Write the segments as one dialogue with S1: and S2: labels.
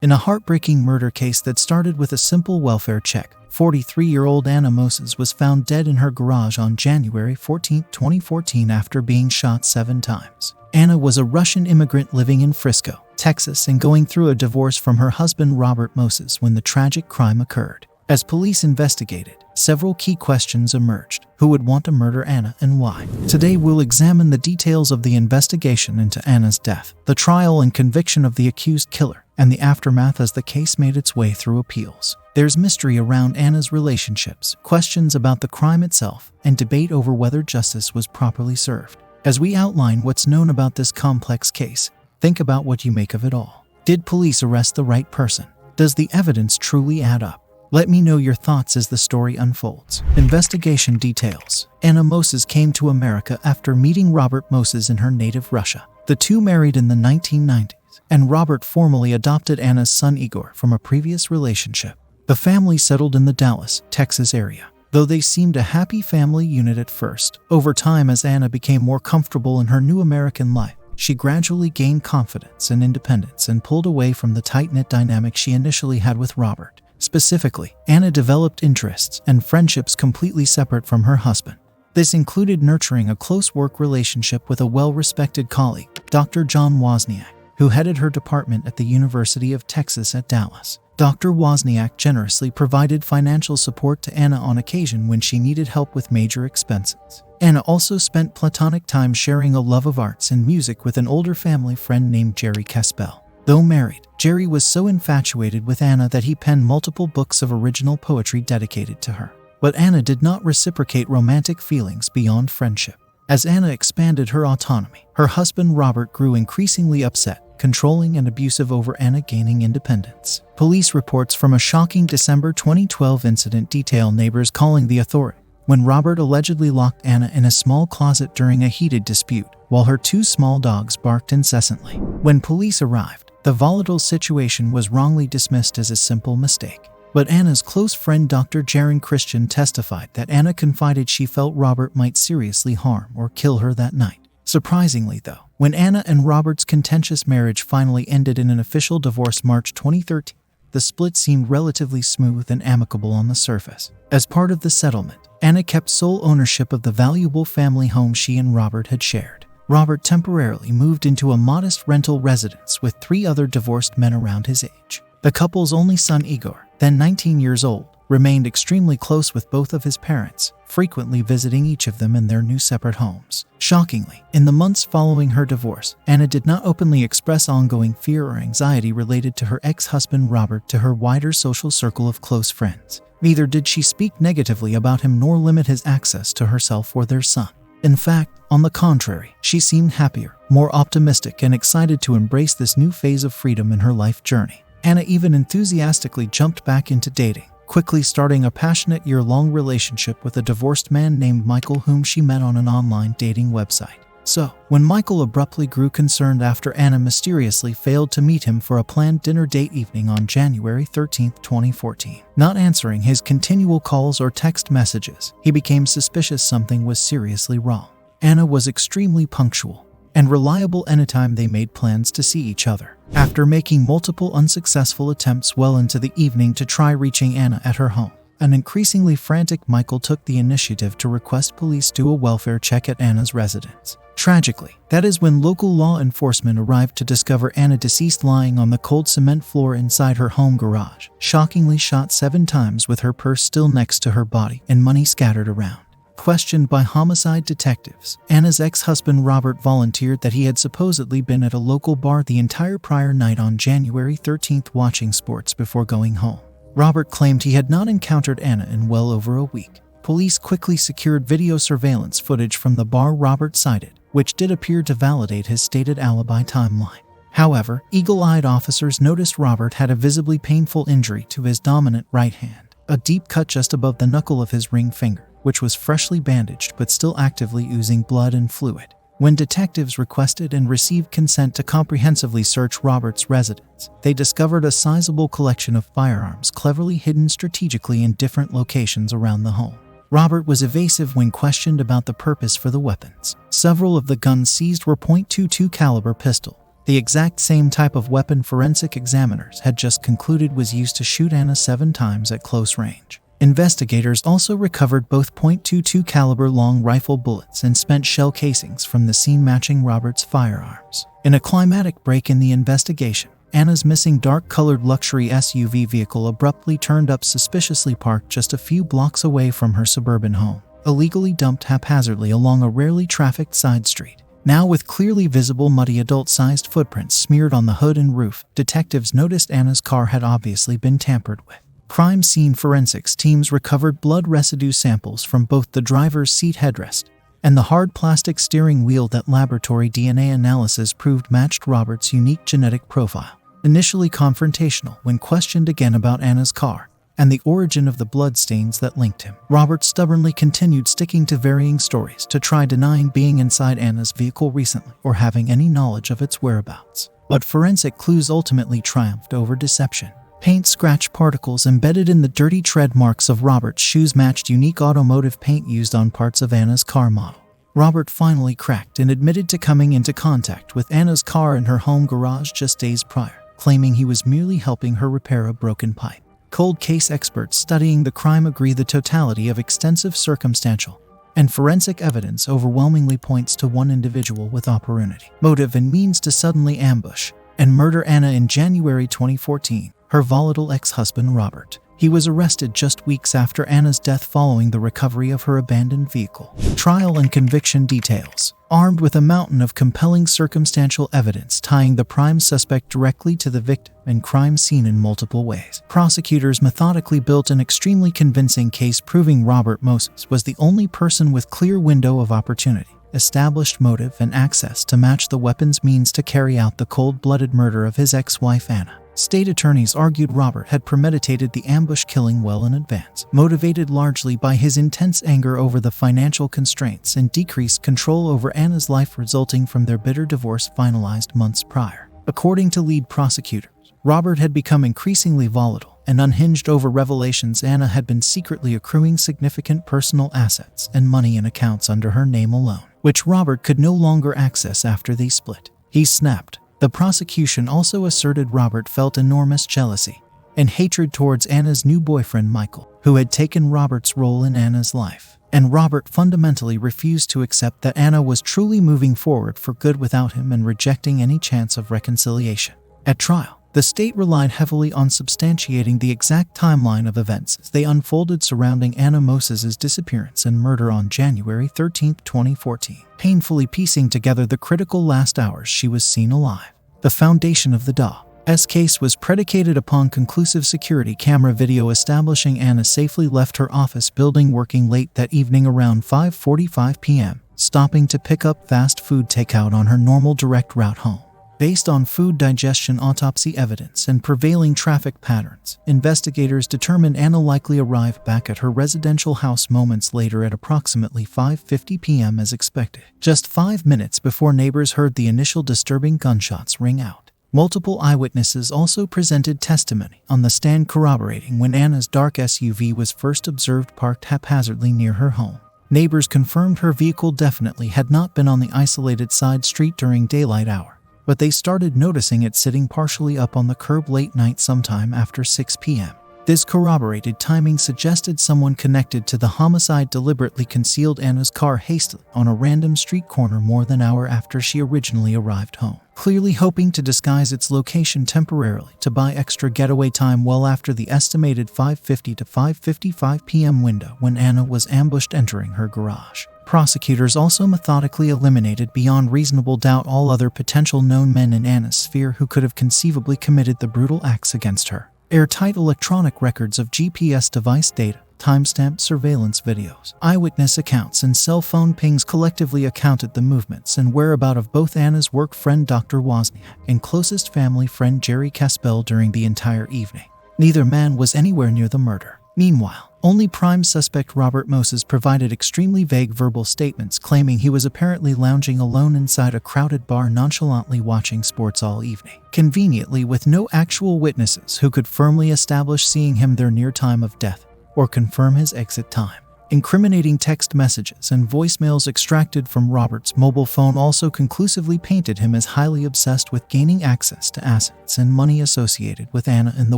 S1: In a heartbreaking murder case that started with a simple welfare check, 43-year-old Anna Moses was found dead in her garage on January 14, 2014 after being shot 7 times. Anna was a Russian immigrant living in Frisco, Texas, and going through a divorce from her husband Robert Moses when the tragic crime occurred. As police investigated, several key questions emerged. Who would want to murder Anna and why? Today we'll examine the details of the investigation into Anna's death, the trial and conviction of the accused killer, and the aftermath as the case made its way through appeals. There's mystery around Anna's relationships, questions about the crime itself, and debate over whether justice was properly served. As we outline what's known about this complex case, think about what you make of it all. Did police arrest the right person? Does the evidence truly add up? Let me know your thoughts as the story unfolds. Investigation details. Anna Moses came to America after meeting Robert Moses in her native Russia. The two married in the 1990s, and Robert formally adopted Anna's son Igor from a previous relationship. The family settled in the Dallas, Texas area. Though they seemed a happy family unit at first, over time as Anna became more comfortable in her new American life, she gradually gained confidence and independence and pulled away from the tight-knit dynamic she initially had with Robert. Specifically, Anna developed interests and friendships completely separate from her husband. This included nurturing a close work relationship with a well-respected colleague, Dr. John Wozniak, who headed her department at the University of Texas at Dallas. Dr. Wozniak generously provided financial support to Anna on occasion when she needed help with major expenses. Anna also spent platonic time sharing a love of arts and music with an older family friend named Jerry Caspell. Though married, Jerry was so infatuated with Anna that he penned multiple books of original poetry dedicated to her. But Anna did not reciprocate romantic feelings beyond friendship. As Anna expanded her autonomy, her husband Robert grew increasingly upset, controlling and abusive over Anna gaining independence. Police reports from a shocking December 2012 incident detail neighbors calling the authorities when Robert allegedly locked Anna in a small closet during a heated dispute, while her 2 small dogs barked incessantly. When police arrived, the volatile situation was wrongly dismissed as a simple mistake. But Anna's close friend Dr. Jaron Christian testified that Anna confided she felt Robert might seriously harm or kill her that night. Surprisingly though, when Anna and Robert's contentious marriage finally ended in an official divorce March 2013, the split seemed relatively smooth and amicable on the surface. As part of the settlement, Anna kept sole ownership of the valuable family home she and Robert had shared. Robert temporarily moved into a modest rental residence with 3 other divorced men around his age. The couple's only son Igor, then 19 years old, remained extremely close with both of his parents, frequently visiting each of them in their new separate homes. Shockingly, in the months following her divorce, Anna did not openly express ongoing fear or anxiety related to her ex-husband Robert to her wider social circle of close friends. Neither did she speak negatively about him nor limit his access to herself or their son. In fact, on the contrary, she seemed happier, more optimistic, and excited to embrace this new phase of freedom in her life journey. Anna even enthusiastically jumped back into dating, quickly starting a passionate year-long relationship with a divorced man named Michael whom she met on an online dating website. So, when Michael abruptly grew concerned after Anna mysteriously failed to meet him for a planned dinner date evening on January 13, 2014, not answering his continual calls or text messages, he became suspicious something was seriously wrong. Anna was extremely punctual and reliable anytime they made plans to see each other. After making multiple unsuccessful attempts well into the evening to try reaching Anna at her home, an increasingly frantic Michael took the initiative to request police do a welfare check at Anna's residence. Tragically, that is when local law enforcement arrived to discover Anna deceased lying on the cold cement floor inside her home garage, shockingly shot 7 times with her purse still next to her body and money scattered around. Questioned by homicide detectives, Anna's ex-husband Robert volunteered that he had supposedly been at a local bar the entire prior night on January 13th watching sports before going home. Robert claimed he had not encountered Anna in well over a week. Police quickly secured video surveillance footage from the bar Robert cited, which did appear to validate his stated alibi timeline. However, eagle-eyed officers noticed Robert had a visibly painful injury to his dominant right hand, a deep cut just above the knuckle of his ring finger, which was freshly bandaged but still actively oozing blood and fluid. When detectives requested and received consent to comprehensively search Robert's residence, they discovered a sizable collection of firearms cleverly hidden strategically in different locations around the home. Robert was evasive when questioned about the purpose for the weapons. Several of the guns seized were .22 caliber pistol, the exact same type of weapon forensic examiners had just concluded was used to shoot Anna 7 times at close range. Investigators also recovered both .22 caliber long rifle bullets and spent shell casings from the scene matching Robert's firearms. In a climatic break in the investigation, Anna's missing dark-colored luxury SUV vehicle abruptly turned up suspiciously parked just a few blocks away from her suburban home, illegally dumped haphazardly along a rarely trafficked side street. Now with clearly visible muddy adult-sized footprints smeared on the hood and roof, detectives noticed Anna's car had obviously been tampered with. Crime scene forensics teams recovered blood residue samples from both the driver's seat headrest and the hard plastic steering wheel that laboratory DNA analysis proved matched Robert's unique genetic profile. Initially confrontational when questioned again about Anna's car and the origin of the bloodstains that linked him, Robert stubbornly continued sticking to varying stories to try denying being inside Anna's vehicle recently or having any knowledge of its whereabouts. But forensic clues ultimately triumphed over deception. Paint scratch particles embedded in the dirty tread marks of Robert's shoes matched unique automotive paint used on parts of Anna's car model. Robert finally cracked and admitted to coming into contact with Anna's car in her home garage just days prior, claiming he was merely helping her repair a broken pipe. Cold case experts studying the crime agree the totality of extensive circumstantial and forensic evidence overwhelmingly points to one individual with opportunity, motive and means to suddenly ambush and murder Anna in January 2014. Her volatile ex-husband Robert. He was arrested just weeks after Anna's death following the recovery of her abandoned vehicle. Trial and conviction details. Armed with a mountain of compelling circumstantial evidence tying the prime suspect directly to the victim and crime scene in multiple ways, prosecutors methodically built an extremely convincing case proving Robert Moses was the only person with clear window of opportunity, established motive and access to match the weapon's means to carry out the cold-blooded murder of his ex-wife Anna. State attorneys argued Robert had premeditated the ambush killing well in advance, motivated largely by his intense anger over the financial constraints and decreased control over Anna's life resulting from their bitter divorce finalized months prior. According to lead prosecutors, Robert had become increasingly volatile and unhinged over revelations Anna had been secretly accruing significant personal assets and money in accounts under her name alone, which Robert could no longer access after they split. He snapped. The prosecution also asserted Robert felt enormous jealousy and hatred towards Anna's new boyfriend Michael, who had taken Robert's role in Anna's life. And Robert fundamentally refused to accept that Anna was truly moving forward for good without him and rejecting any chance of reconciliation. At trial, the state relied heavily on substantiating the exact timeline of events as they unfolded surrounding Anna Moses's disappearance and murder on January 13, 2014, painfully piecing together the critical last hours she was seen alive. The foundation of the DA's case was predicated upon conclusive security camera video establishing Anna safely left her office building working late that evening around 5:45 p.m., stopping to pick up fast food takeout on her normal direct route home. Based on food digestion autopsy evidence and prevailing traffic patterns, investigators determined Anna likely arrived back at her residential house moments later at approximately 5:50 p.m. as expected, just 5 minutes before neighbors heard the initial disturbing gunshots ring out. Multiple eyewitnesses also presented testimony on the stand corroborating when Anna's dark SUV was first observed parked haphazardly near her home. Neighbors confirmed her vehicle definitely had not been on the isolated side street during daylight hour, but they started noticing it sitting partially up on the curb late night sometime after 6 p.m. This corroborated timing suggested someone connected to the homicide deliberately concealed Anna's car hastily on a random street corner more than an hour after she originally arrived home, clearly hoping to disguise its location temporarily to buy extra getaway time well after the estimated 5:50 to 5:55 p.m. window when Anna was ambushed entering her garage. Prosecutors also methodically eliminated beyond reasonable doubt all other potential known men in Anna's sphere who could have conceivably committed the brutal acts against her. Airtight electronic records of GPS device data, timestamped surveillance videos, eyewitness accounts, and cell phone pings collectively accounted the movements and whereabouts of both Anna's work friend Dr. Wozniak and closest family friend Jerry Caspell during the entire evening. Neither man was anywhere near the murder. Meanwhile, only prime suspect Robert Moses provided extremely vague verbal statements claiming he was apparently lounging alone inside a crowded bar nonchalantly watching sports all evening, conveniently with no actual witnesses who could firmly establish seeing him there near time of death or confirm his exit time. Incriminating text messages and voicemails extracted from Robert's mobile phone also conclusively painted him as highly obsessed with gaining access to assets and money associated with Anna in the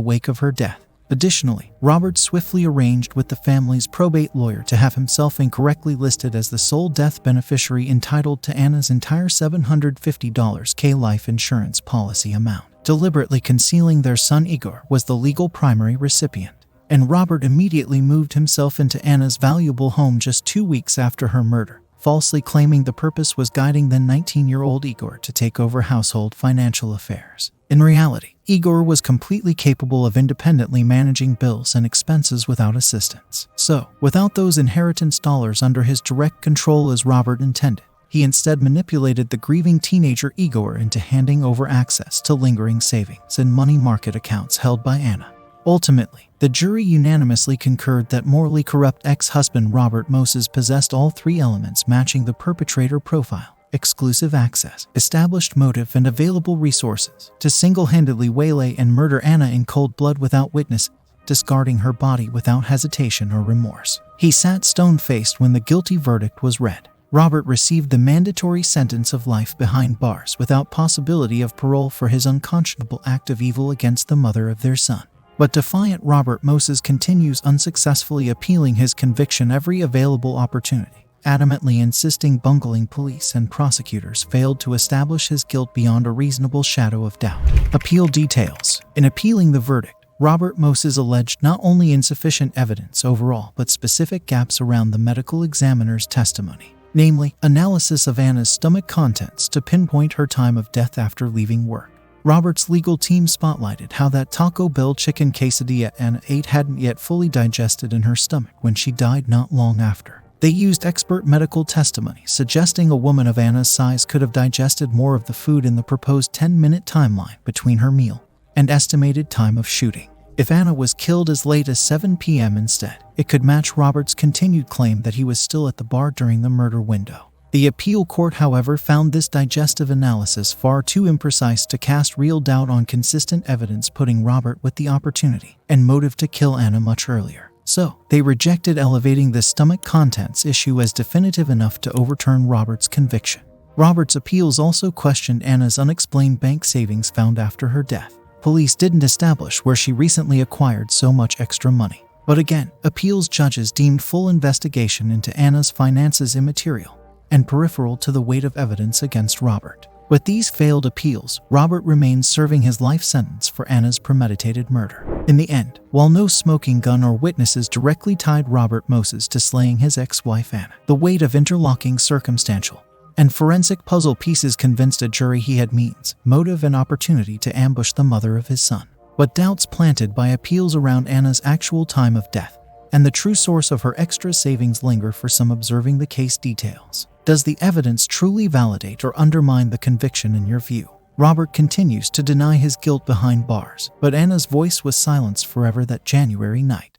S1: wake of her death. Additionally, Robert swiftly arranged with the family's probate lawyer to have himself incorrectly listed as the sole death beneficiary entitled to Anna's entire $750K life insurance policy amount, deliberately concealing their son Igor was the legal primary recipient. And Robert immediately moved himself into Anna's valuable home just 2 weeks after her murder, falsely claiming the purpose was guiding then 19-year-old Igor to take over household financial affairs. In reality, Igor was completely capable of independently managing bills and expenses without assistance. So, without those inheritance dollars under his direct control as Robert intended, he instead manipulated the grieving teenager Igor into handing over access to lingering savings and money market accounts held by Anna. Ultimately, the jury unanimously concurred that morally corrupt ex-husband Robert Moses possessed all three elements matching the perpetrator profile: exclusive access, established motive, and available resources to single-handedly waylay and murder Anna in cold blood without witness, discarding her body without hesitation or remorse. He sat stone-faced when the guilty verdict was read. Robert received the mandatory sentence of life behind bars without possibility of parole for his unconscionable act of evil against the mother of their son. But defiant Robert Moses continues unsuccessfully appealing his conviction every available opportunity, adamantly insisting bungling police and prosecutors failed to establish his guilt beyond a reasonable shadow of doubt. Appeal details. In appealing the verdict, Robert Moses alleged not only insufficient evidence overall but specific gaps around the medical examiner's testimony, namely, analysis of Anna's stomach contents to pinpoint her time of death after leaving work. Robert's legal team spotlighted how that Taco Bell chicken quesadilla Anna ate hadn't yet fully digested in her stomach when she died not long after. They used expert medical testimony suggesting a woman of Anna's size could have digested more of the food in the proposed 10-minute timeline between her meal and estimated time of shooting. If Anna was killed as late as 7 p.m. instead, it could match Robert's continued claim that he was still at the bar during the murder window. The appeal court, however, found this digestive analysis far too imprecise to cast real doubt on consistent evidence putting Robert with the opportunity and motive to kill Anna much earlier. So, they rejected elevating the stomach contents issue as definitive enough to overturn Robert's conviction. Robert's appeals also questioned Anna's unexplained bank savings found after her death. Police didn't establish where she recently acquired so much extra money. But again, appeals judges deemed full investigation into Anna's finances immaterial and peripheral to the weight of evidence against Robert. With these failed appeals, Robert remains serving his life sentence for Anna's premeditated murder. In the end, while no smoking gun or witnesses directly tied Robert Moses to slaying his ex-wife Anna, the weight of interlocking circumstantial and forensic puzzle pieces convinced a jury he had means, motive, and opportunity to ambush the mother of his son. But doubts planted by appeals around Anna's actual time of death and the true source of her extra savings linger for some observing the case details. Does the evidence truly validate or undermine the conviction in your view? Robert continues to deny his guilt behind bars, but Anna's voice was silenced forever that January night.